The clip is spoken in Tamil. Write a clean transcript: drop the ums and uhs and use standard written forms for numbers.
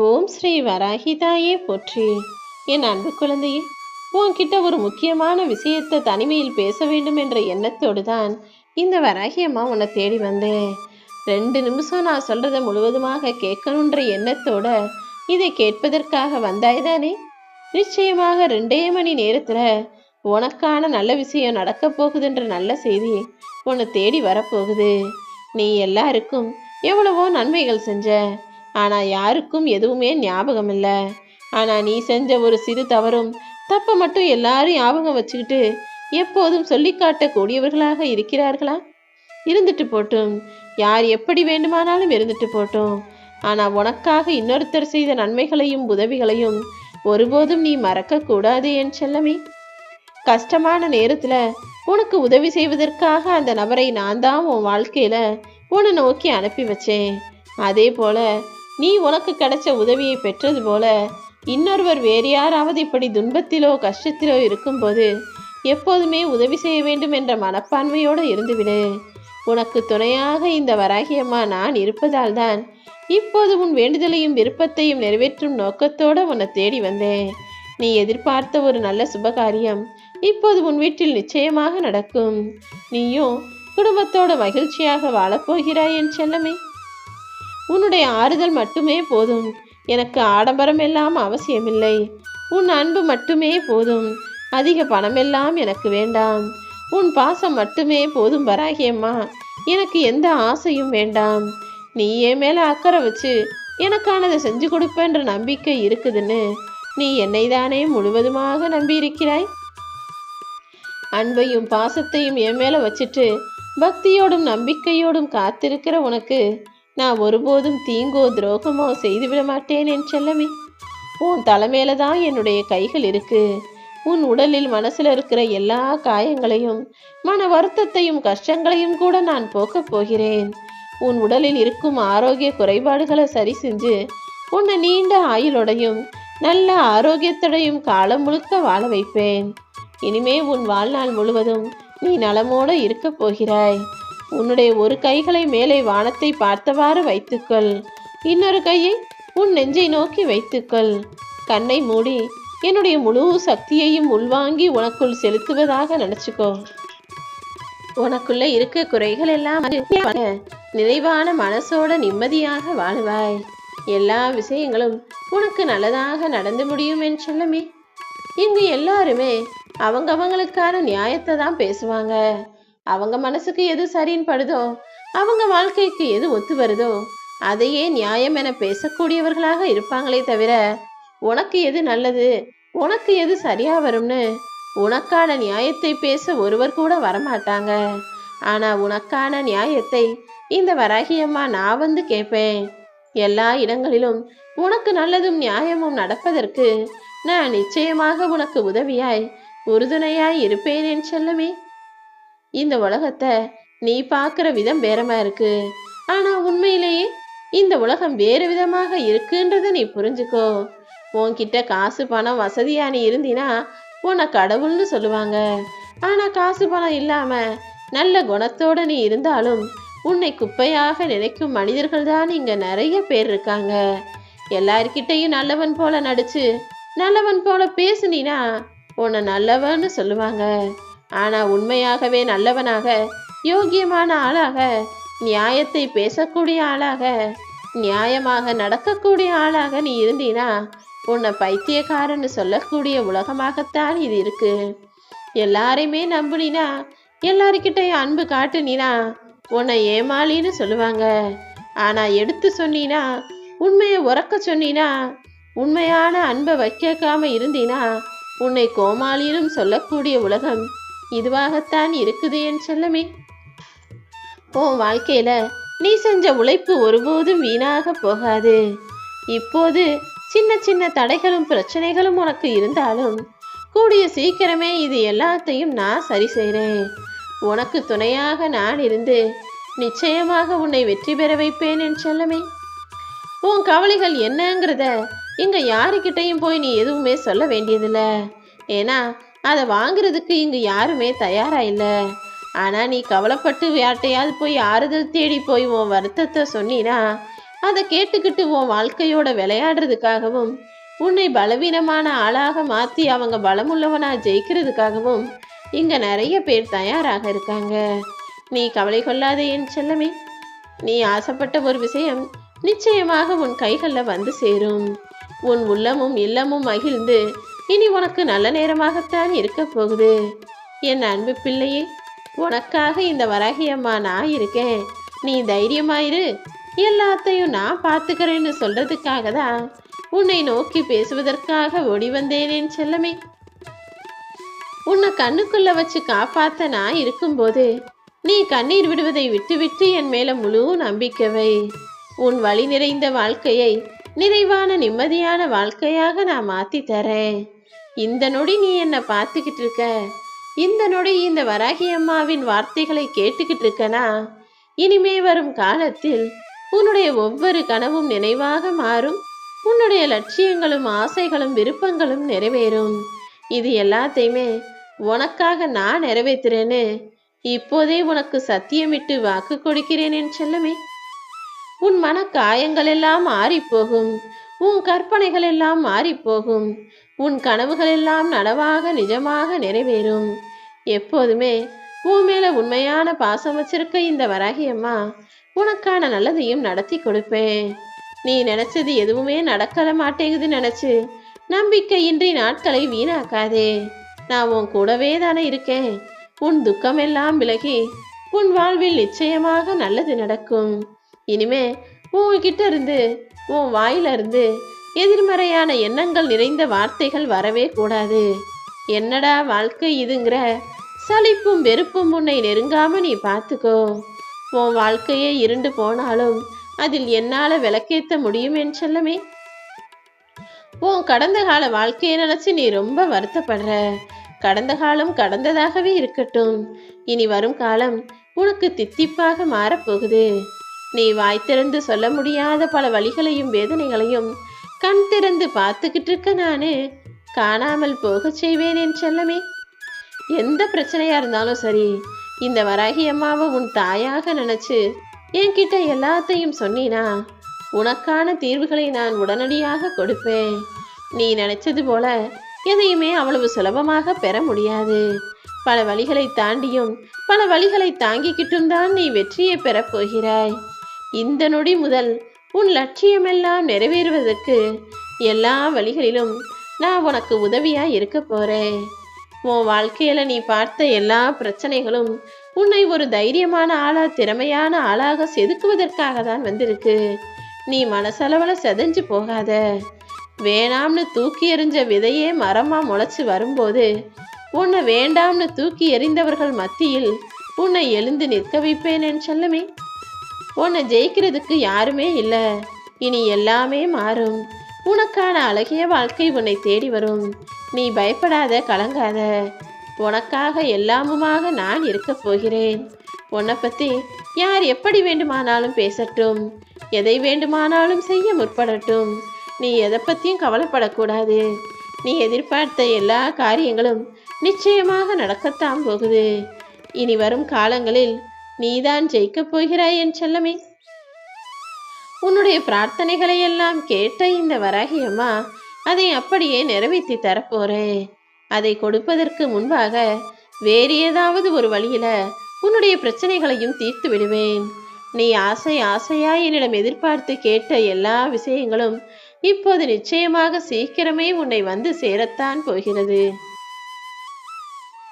ஓம் ஸ்ரீ வராகிதாயே போற்றி. என் அன்பு குழந்தையே, உன்கிட்ட ஒரு முக்கியமான விஷயத்தை தனிமையில் பேச வேண்டும் என்ற எண்ணத்தோடு தான் இந்த வராகி அம்மா உன்னை தேடி வந்தேன். 2 நிமிஷம் நான் சொல்றதை முழுவதுமாக கேட்கணுன்ற எண்ணத்தோட இதை கேட்பதற்காக வந்தாய்தானே? நிச்சயமாக 2 மணி நேரத்துல உனக்கான நல்ல விஷயம் நடக்க போகுதுன்ற நல்ல செய்தி உன்னை தேடி வரப்போகுது. நீ எல்லாருக்கும் எவ்வளவோ நன்மைகள் செஞ்ச, ஆனா யாருக்கும் எதுவுமே ஞாபகம் இல்லை. ஆனா நீ செஞ்ச ஒரு சிறு தவறும் தப்ப மட்டும் எல்லாரும் ஞாபகம் வச்சுக்கிட்டு எப்போதும் சொல்லி காட்டக்கூடியவர்களாக இருக்கிறார்களா? இருந்துட்டு போட்டும், யார் எப்படி வேண்டுமானாலும் இருந்துட்டு போட்டும். ஆனா உனக்காக இன்னொருத்தர் செய்த நன்மைகளையும் உதவிகளையும் ஒருபோதும் நீ மறக்க கூடாது என் செல்லமே. கஷ்டமான நேரத்துல உனக்கு உதவி செய்வதற்காக அந்த நபரை நான் தான் உன் வாழ்க்கையில உன்னை நோக்கி அனுப்பி வச்சேன். அதே போல நீ உனக்கு கிடைச்ச உதவியை பெற்றது போல இன்னொருவர் வேறு யாராவது இப்படி துன்பத்திலோ கஷ்டத்திலோ இருக்கும்போது எப்போதுமே உதவி செய்ய வேண்டும் என்ற மனப்பான்மையோடு இருந்துவிடு. உனக்கு துணையாக இந்த வராகியம்மா நான் இருப்பதால் தான் இப்போது உன் வேண்டுதலையும் விருப்பத்தையும் நிறைவேற்றும் நோக்கத்தோடு உன்னை தேடி வந்தேன். நீ எதிர்பார்த்த ஒரு நல்ல சுபகாரியம் இப்போது உன் வீட்டில் நிச்சயமாக நடக்கும். நீயும் குடும்பத்தோட மகிழ்ச்சியாக வாழப்போகிறாய் என் செல்லமே. உன்னுடைய ஆறுதல் மட்டுமே போதும். எனக்கு ஆடம்பரம் எல்லாம் அவசியமில்லை. உன் அன்பு மட்டுமே போதும். அதிக பணமெல்லாம் எனக்கு வேண்டாம். உன் பாசம் மட்டுமே போதும் வராகியம்மா. எனக்கு எந்த ஆசையும் வேண்டாம். நீ என் மேல அக்கறை வச்சு எனக்கானதை செஞ்சு கொடுப்பேன்ற நம்பிக்கை இருக்குதுன்னு நீ என்னை தானே முழுவதுமாக நம்பி இருக்கிறாய். அன்பையும் பாசத்தையும் என் மேல வச்சுட்டு பக்தியோடும் நம்பிக்கையோடும் காத்திருக்கிற உனக்கு நான் ஒருபோதும் தீங்கோ துரோகமோ செய்துவிட மாட்டேன் என் செல்லமே. உன் தலைமையில தான் என்னுடைய கைகள் இருக்கு. உன் உடலில் மனசுல இருக்கிற எல்லா காயங்களையும் மன வருத்தத்தையும் கஷ்டங்களையும் கூட நான் போக்கப் போகிறேன். உன் உடலில் இருக்கும் ஆரோக்கிய குறைபாடுகளை சரி செஞ்சு உன்னை நீண்ட ஆயுளோடையும் நல்ல ஆரோக்கியத்தோடையும் காலம் முழுக்க வாழ வைப்பேன். இனிமே உன் வாழ்நாள் முழுவதும் நீ நலமோடு இருக்க போகிறாய். உன்னுடைய ஒரு கைகளை மேலே வானத்தை பார்த்தவாறு வைத்துக்கொள். இன்னொரு கையை உன் நெஞ்சை நோக்கி வைத்துக்கொள். கண்ணை மூடி என்னுடைய முழு சக்தியையும் உள்வாங்கி உனக்குள் செலுத்துவதாக நினைச்சுக்கோ. உனக்குள்ள இருக்க குறைகள் எல்லாம் நிறைவான மனசோட நிம்மதியாக வாழுவாய். எல்லா விஷயங்களும் உனக்கு நல்லதாக நடந்து முடியும் என் செல்லமே. இங்கு எல்லாருமே அவங்கவங்களுக்கான நியாயத்தை தான் பேசுவாங்க. அவங்க மனசுக்கு எது சரின்னு படுதோ, அவங்க வாழ்க்கைக்கு எது ஒத்து வருதோ அதையே நியாயம் என பேசக்கூடியவர்களாக இருப்பாங்களே தவிர உனக்கு எது நல்லது, உனக்கு எது சரியா வரும்னு உனக்கான நியாயத்தை பேச ஒருவர் கூட வரமாட்டாங்க. ஆனா உனக்கான நியாயத்தை இந்த வராகியம்மா நான் வந்து கேட்பேன். எல்லா இடங்களிலும் உனக்கு நல்லதும் நியாயமும் நடப்பதற்கு நான் நிச்சயமாக உனக்கு உதவியாய் உறுதுணையாய் இருப்பேன் என் செல்லமே. இந்த உலகத்தை நீ பார்க்குற விதம் வேறமா இருக்கு. ஆனா உண்மையிலேயே இந்த உலகம் வேறு விதமாக இருக்குன்றதை நீ புரிஞ்சுக்கோ. உன்கிட்ட காசு பணம் வசதியா நீ இருந்தினா உன்னை கடவுள்னு சொல்லுவாங்க. ஆனா காசு பணம் இல்லாம நல்ல குணத்தோட நீ இருந்தாலும் உன்னை குப்பையாக நினைக்கும் மனிதர்கள் தான் இங்க நிறைய பேர் இருக்காங்க. எல்லார்கிட்டையும் நல்லவன் போல நடிச்சு நல்லவன் போல பேசுனினா உன்னை நல்லவன்னு சொல்லுவாங்க. ஆனா உண்மையாகவே நல்லவனாக, யோகியமான ஆளாக, நியாயத்தை பேசக்கூடிய ஆளாக, நியாயமாக நடக்கக்கூடிய ஆளாக நீ இருந்தீனா உன்னை பைத்தியக்காரன்னு சொல்லக்கூடிய உலகமாகத்தான் இது இருக்கு. எல்லாரையுமே நம்புனினா, எல்லாருக்கிட்டையும் அன்பு காட்டுனினா உன்னை ஏமாளின்னு சொல்லுவாங்க. ஆனா எடுத்து சொன்னினா, உண்மையை உறக்க சொன்னினா, உண்மையான அன்பை வைக்காம இருந்தினா உன்னை கோமாளியிலும் சொல்லக்கூடிய உலகம் இதுவாகத்தான் இருக்குது என் செல்லமே. உன் வாழ்க்கையில நீ செஞ்ச உழைப்பு ஒருபோதும் வீணாக போகாது. இப்போது சின்ன சின்ன தடைகளும் பிரச்சனைகளும் உனக்கு இருந்தாலும் கூடிய சீக்கிரமே இது எல்லாத்தையும் நான் சரி செய்கிறேன். உனக்கு துணையாக நான் இருந்து நிச்சயமாக உன்னை வெற்றி பெற வைப்பேன் என் செல்லமே. உன் கவலைகள் என்னங்கிறத இங்க யாருக்கிட்டையும் போய் நீ எதுவுமே சொல்ல வேண்டியதில்ல. ஏன்னா அதை வாங்குறதுக்கு இங்கு யாருமே தயாரா இல்லை. ஆனா நீ கவலைப்பட்டு யார்ட்டையாவது போய் ஆறுதல் தேடி போய் உன் வருத்தத்தை சொன்னினா அதை கேட்டுக்கிட்டு உன் வாழ்க்கையோட விளையாடுறதுக்காகவும் உன்னை பலவீனமான ஆளாக மாத்தி அவங்க பலமுள்ளவனா ஜெயிக்கிறதுக்காகவும் இங்க நிறைய பேர் தயாராக இருக்காங்க. நீ கவலை கொள்ளாதே என் செல்லமே. நீ ஆசைப்பட்ட ஒரு விஷயம் நிச்சயமாக உன் கைகள்ல வந்து சேரும். உன் உள்ளமும் இல்லமும் மகிழ்ந்து இனி உனக்கு நல்ல நேரமாகத்தான் இருக்க போகுது. என் அன்பு பிள்ளையே, உனக்காக இந்த வராகி அம்மா நான் இருக்கேன், நீ தைரியமாயிரு, எல்லாத்தையும் நான் பார்த்துக்கிறேன்னு சொல்றதுக்காக தான் உன்னை நோக்கி பேசுவதற்காக ஓடி வந்தேனேன் செல்லமே. உன்னை கண்ணுக்குள்ள வச்சு காப்பாத்த நான் இருக்கும்போது நீ கண்ணீர் விடுவதை விட்டுவிட்டு என் மேல முழு நம்பிக்கை. உன் வழி நிறைந்த வாழ்க்கையை நிறைவான நிம்மதியான வாழ்க்கையாக நான் மாத்தி தரேன். இந்த நொடி நீ என்னை பார்த்துக்கிட்டு இருக்க, இந்த நொடி இந்த வராகி அம்மாவின் வார்த்தைகளை கேட்டுக்கிட்டு இருக்கனா, இனிமே வரும் காலத்தில் உன்னுடைய ஒவ்வொரு கனவும் நினைவாக மாறும். உன்னுடைய லட்சியங்களும் ஆசைகளும் விருப்பங்களும் நிறைவேறும். இது எல்லாத்தையுமே உனக்காக நான் நிறைவேற்றுறேன்னு இப்போதே உனக்கு சத்தியமிட்டு வாக்கு கொடுக்கிறேன் என் செல்லமே. உன் மன காயங்கள் எல்லாம் மாறிப்போகும், உன் கற்பனைகள் எல்லாம் மாறிப்போகும், உன் கனவுகள் எல்லாம் நனவாக நிஜமாக நிறைவேறும். எப்போதுமே உன் மேல உண்மையான பாசம் வச்சிருக்க இந்த வராகி அம்மா உனக்கான நல்லதையும் நடத்தி கொடுப்பேன். நீ நினைச்சது எதுவுமே நடக்கல மாட்டேங்குது நினைச்சு நம்பிக்கையின்றி நாட்களை வீணாக்காதே. நான் உன் கூடவே தானே இருக்கேன். உன் துக்கம் எல்லாம் விலகி உன் வாழ்வில் நிச்சயமாக நல்லது நடக்கும். இனிமே உன்கிட்ட இருந்து உன் வாயிலிருந்து எதிர்மறையான எண்ணங்கள் நிறைந்த வார்த்தைகள் வரவே கூடாது. என்னடா வாழ்க்கை இதுங்கிற சலிப்பும் வெறுப்பும் உன்னை நெருங்காம நீ பார்த்துக்கோ. உன் வாழ்க்கையே இருண்டு போனாலும் அதில் என்னால விளக்கேற்ற முடியும் என் செல்லமே. உன் கடந்த கால வாழ்க்கையை நினைச்சு நீ ரொம்ப வருத்தப்படுற. கடந்த காலம் கடந்ததாகவே இருக்கட்டும். இனி வரும் காலம் உனக்கு தித்திப்பாக மாறப்போகுது. நீ வாய் திறந்து சொல்ல முடியாத பல வழிகளையும் வேதனைகளையும் கண் திறந்து பார்த்துக்கிட்டு இருக்க நானு காணாமல் போக செய்வேன் என் செல்லமே. எந்த பிரச்சனையா இருந்தாலும் சரி, இந்த வராகி அம்மாவை உன் தாயாக நினைச்சு என்கிட்ட எல்லாத்தையும் சொன்னீனா உனக்கான தீர்வுகளை நான் உடனடியாக கொடுப்பேன். நீ நினைச்சது போல எதையுமே அவ்வளவு சுலபமாக பெற முடியாது. பல வழிகளை தாண்டியும் பல வழிகளை தாங்கிக்கிட்டும் தான் நீ வெற்றியை பெறப் போகிறாய். இந்த நொடி முதல் உன் லட்சியமெல்லாம் நிறைவேறுவதற்கு எல்லா வழிகளிலும் நான் உனக்கு உதவியா இருக்க போறேன். உன் வாழ்க்கையில நீ பார்த்த எல்லா பிரச்சனைகளும் உன்னை ஒரு தைரியமான ஆளா திறமையான ஆளாக செதுக்குவதற்காக தான் வந்திருக்கு. நீ மனசளவுல செதஞ்சு போகாத. வேணாம்னு தூக்கி எறிஞ்ச விதையே மரமா முளைச்சு வரும்போது உன்னை வேண்டாம்னு தூக்கி எறிந்தவர்கள் மத்தியில் உன்னை எழுந்து நிற்க வைப்பேன் என் செல்லமே. உன்னை ஜெயிக்கிறதுக்கு யாருமே இல்லை. இனி எல்லாமே மாறும். உனக்கான அழகிய வாழ்க்கை உன்னை தேடி வரும். நீ பயப்படாத, கலங்காத. உனக்காக எல்லாமுமாக நான் இருக்க போகிறேன். உன்னை பத்தி யார் எப்படி வேண்டுமானாலும் பேசட்டும், எதை வேண்டுமானாலும் செய்ய முற்படட்டும். நீ எதை பற்றியும் கவலைப்படக்கூடாது. நீ எதிர்பார்த்த எல்லா காரியங்களும் நிச்சயமாக நடக்கத்தான் போகுது. இனி வரும் காலங்களில் நீதான் ஜெயிக்கப் போகிறாய் என் செல்லமே. உன்னுடைய பிரார்த்தனைகளை எல்லாம் கேட்ட இந்த வராகி அம்மா அதை அப்படியே நிறைவேற்றி தரப்போறேன். அதை கொடுப்பதற்கு முன்பாக வேறு ஏதாவது ஒரு வழியில உன்னுடைய பிரச்சனைகளையும் தீர்த்து விடுவேன். நீ ஆசையா என்னிடம் எதிர்பார்த்து கேட்ட எல்லா விஷயங்களும் இப்போது நிச்சயமாக சீக்கிரமே உன்னை வந்து சேரத்தான் போகிறது.